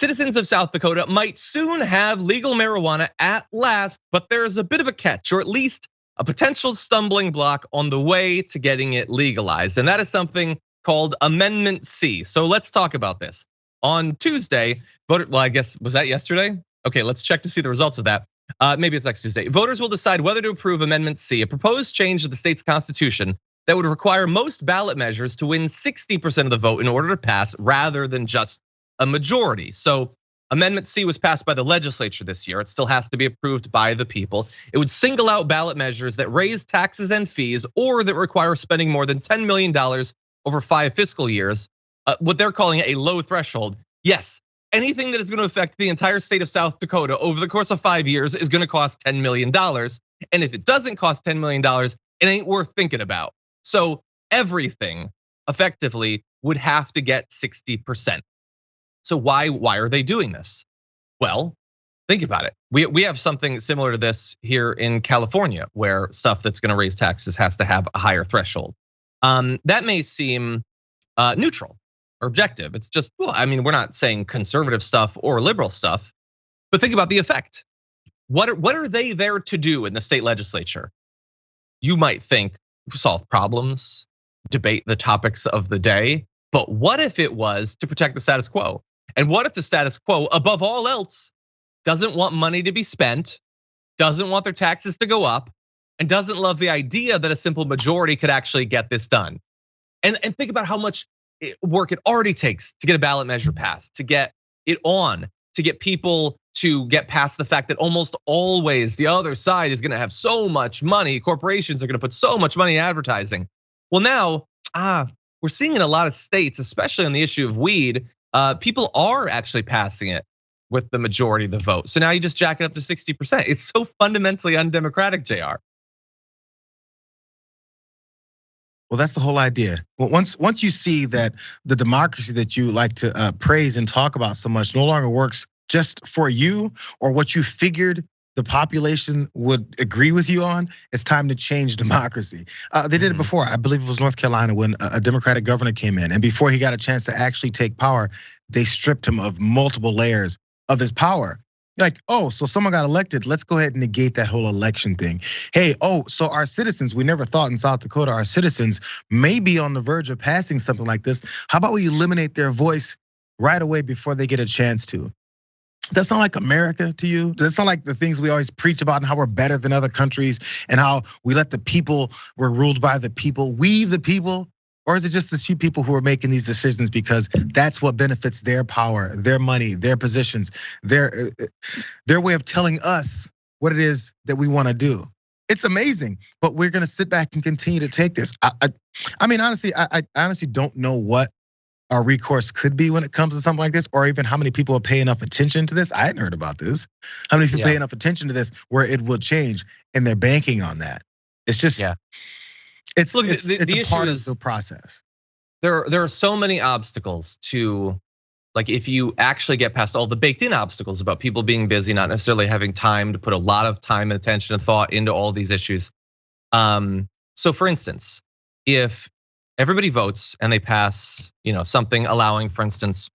Citizens of South Dakota might soon have legal marijuana at last, but there's a bit of a catch, or at least a potential stumbling block on the way to getting it legalized. And that is something called Amendment C. So let's talk about this. On Tuesday, well, I guess, was that yesterday? Okay, let's check to see the results of that. Maybe it's next Tuesday. Voters will decide whether to approve Amendment C, a proposed change to the state's constitution that would require most ballot measures to win 60% of the vote in order to pass, rather than just a majority. So Amendment C was passed by the legislature this year. It still has to be approved by the people. It would single out ballot measures that raise taxes and fees, or that require spending more than $10 million over 5 fiscal years, what they're calling a low threshold. Yes, anything that is gonna affect the entire state of South Dakota over the course of 5 years is gonna cost $10 million. And if it doesn't cost $10 million, it ain't worth thinking about. So everything effectively would have to get 60%. So why are they doing this? Well, think about it. We have something similar to this here in California, where stuff that's gonna raise taxes has to have a higher threshold. That may seem neutral or objective. It's just, well, I mean, we're not saying conservative stuff or liberal stuff, but think about the effect. What are they there to do in the state legislature? You might think solve problems, debate the topics of the day, but what if it was to protect the status quo? And what if the status quo, above all else, doesn't want money to be spent, doesn't want their taxes to go up, and doesn't love the idea that a simple majority could actually get this done? And think about how much work it already takes to get a ballot measure passed, to get it on, to get people to get past the fact that almost always the other side is gonna have so much money. Corporations are gonna put so much money in advertising. Well, now, we're seeing in a lot of states, especially on the issue of weed, people are actually passing it with the majority of the vote. So now you just jack it up to 60%. It's so fundamentally undemocratic, JR. Well, that's the whole idea. Well, once you see that the democracy that you like to praise and talk about so much no longer works just for you or what you figured the population would agree with you on, it's time to change democracy. They did it before. I believe it was North Carolina when a Democratic governor came in, and before he got a chance to actually take power, they stripped him of multiple layers of his power. Like, oh, so someone got elected, let's go ahead and negate that whole election thing. Hey, so our citizens, we never thought in South Dakota, our citizens may be on the verge of passing something like this. How about we eliminate their voice right away before they get a chance to? Does that sound like America to you? Does that sound like the things we always preach about and how we're better than other countries and how we let the people, we're ruled by the people, we the people? Or is it just a few people who are making these decisions because that's what benefits their power, their money, their positions, their way of telling us what it is that we want to do? It's amazing, but we're gonna sit back and continue to take this. I mean, honestly, I honestly don't know what our recourse could be when it comes to something like this, or even how many people will pay enough attention to this. I hadn't heard about this. How many people pay enough attention to this where it will change, and they're banking on that? It's just, it's a part of the process. There are so many obstacles to, like, if you actually get past all the baked in obstacles about people being busy, not necessarily having time to put a lot of time and attention and thought into all these issues. So for instance, if everybody votes and they pass, something allowing, for instance,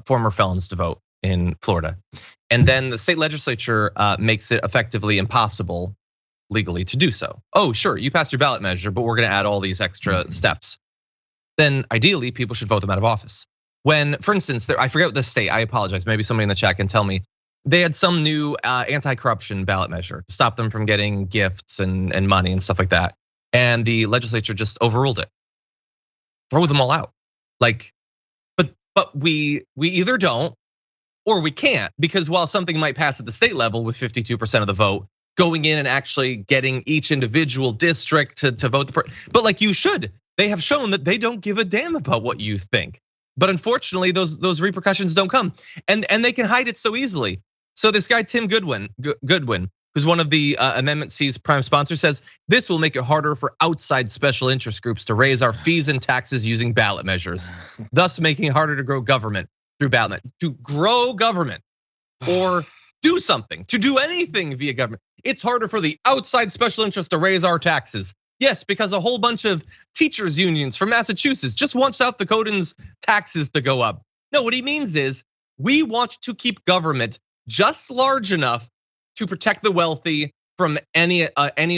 former felons to vote in Florida, and then the state legislature makes it effectively impossible legally to do so. Oh, sure, you passed your ballot measure, but we're gonna add all these extra steps. Then ideally, people should vote them out of office. When, for instance, I forget the state, I apologize, maybe somebody in the chat can tell me. They had some new anti-corruption ballot measure to stop them from getting gifts and money and stuff like that. And the legislature just overruled it. Throw them all out. Like, but we either don't or we can't, because while something might pass at the state level with 52% of the vote, going in and actually getting each individual district to vote but like you should. They have shown that they don't give a damn about what you think. But unfortunately, those repercussions don't come, and they can hide it so easily. So this guy Tim Goodwin, who's one of the Amendment C's prime sponsors, says this will make it harder for outside special interest groups to raise our fees and taxes using ballot measures, thus making it harder to grow government through ballot. To grow government or do something, to do anything via government, it's harder for the outside special interest to raise our taxes. Yes, because a whole bunch of teachers unions from Massachusetts just want South Dakotans' taxes to go up. No, what he means is We want to keep government just large enough to protect the wealthy from any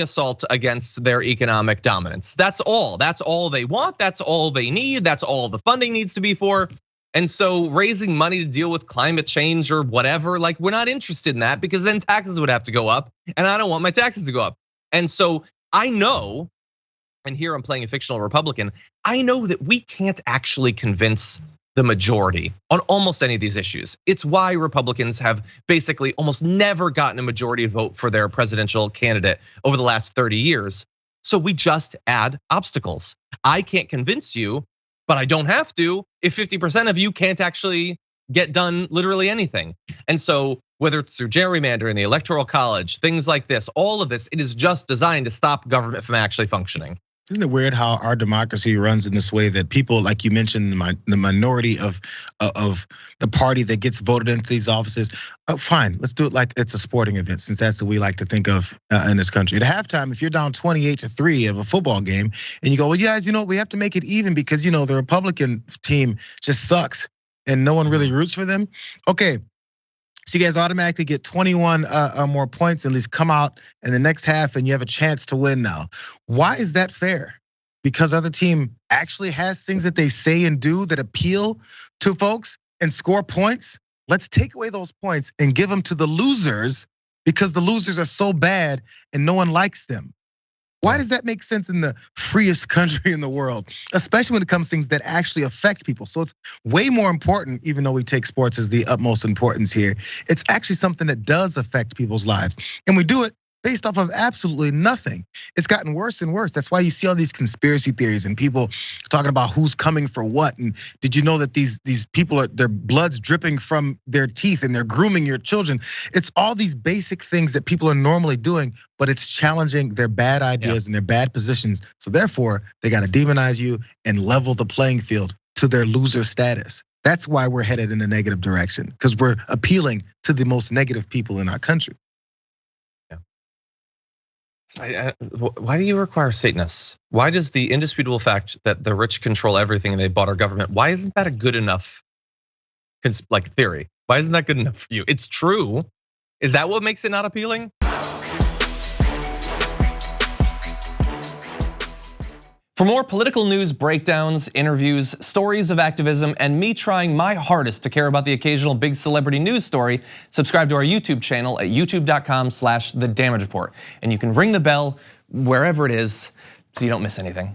assault against their economic dominance. That's all. That's all they want. That's all they need. That's all the funding needs to be for. And so raising money to deal with climate change or whatever, like we're not interested in that because then taxes would have to go up and I don't want my taxes to go up. And so I know, and here I'm playing a fictional Republican, I know that we can't actually convince the majority on almost any of these issues. It's why Republicans have basically almost never gotten a majority vote for their presidential candidate over the last 30 years. So we just add obstacles. I can't convince you, but I don't have to if 50% of you can't actually get done literally anything. And so whether it's through gerrymandering, the Electoral College, things like this, all of this, it is just designed to stop government from actually functioning. Isn't it weird how our democracy runs in this way that people, like you mentioned, the minority of the party that gets voted into these offices, fine, let's do it like it's a sporting event, since that's what we like to think of in this country. At halftime, if you're down 28-3 of a football game, and you go, well, guys, we have to make it even because the Republican team just sucks and no one really roots for them. Okay. So you guys automatically get 21 more points, and at least come out in the next half and you have a chance to win now. Why is that fair? Because other team actually has things that they say and do that appeal to folks and score points? Let's take away those points and give them to the losers because the losers are so bad and no one likes them. Why does that make sense in the freest country in the world, especially when it comes to things that actually affect people? So it's way more important, even though we take sports as the utmost importance here. It's actually something that does affect people's lives. And we do it based off of absolutely nothing. It's gotten worse and worse. That's why you see all these conspiracy theories and people talking about who's coming for what. And did you know that these people their blood's dripping from their teeth and they're grooming your children? It's all these basic things that people are normally doing, but it's challenging their bad ideas and their bad positions. So therefore, they got to demonize you and level the playing field to their loser status. That's why we're headed in a negative direction, because we're appealing to the most negative people in our country. Why do you require Satanists? Why does the indisputable fact that the rich control everything and they bought our government, why isn't that a good enough theory? Why isn't that good enough for you? It's true. Is that what makes it not appealing? For more political news breakdowns, interviews, stories of activism, and me trying my hardest to care about the occasional big celebrity news story, subscribe to our YouTube channel at youtube.com/thedamagereport. And you can ring the bell wherever it is so you don't miss anything.